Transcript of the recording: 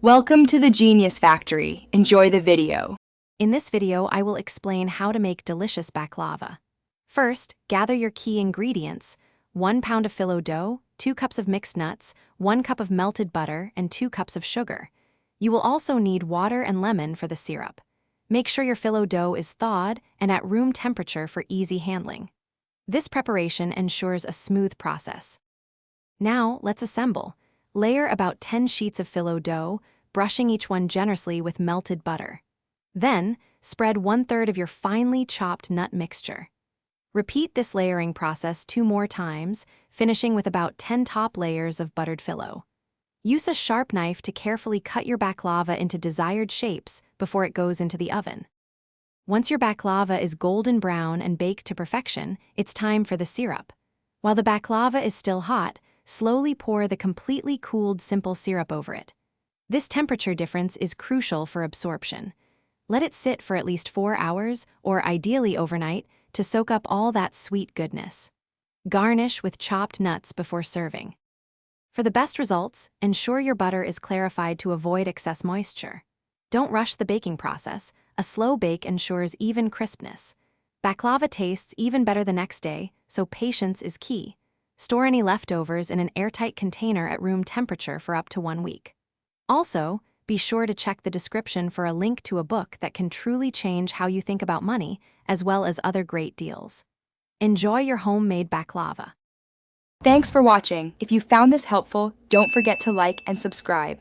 Welcome to the Genius Factory. Enjoy the video. In this video, I will explain how to make delicious baklava. First, gather your key ingredients: 1 pound of phyllo dough, 2 cups of mixed nuts, 1 cup of melted butter, and 2 cups of sugar. You will also need water and lemon for the syrup. Make sure your phyllo dough is thawed and at room temperature for easy handling. This preparation ensures a smooth process. Now, let's assemble. Layer about 10 sheets of phyllo dough, brushing each one generously with melted butter. Then, spread 1/3 of your finely chopped nut mixture. Repeat this layering process 2 more times, finishing with about 10 top layers of buttered phyllo. Use a sharp knife to carefully cut your baklava into desired shapes before it goes into the oven. Once your baklava is golden brown and baked to perfection, it's time for the syrup. While the baklava is still hot, slowly pour the completely cooled simple syrup over it. This temperature difference is crucial for absorption. Let it sit for at least 4 hours, or ideally overnight, to soak up all that sweet goodness. Garnish with chopped nuts before serving. For the best results, ensure your butter is clarified to avoid excess moisture. Don't rush the baking process. A slow bake ensures even crispness. Baklava tastes even better the next day, so patience is key. Store any leftovers in an airtight container at room temperature for up to 1 week. Also, be sure to check the description for a link to a book that can truly change how you think about money, as well as other great deals. Enjoy your homemade baklava. Thanks for watching. If you found this helpful, don't forget to like and subscribe.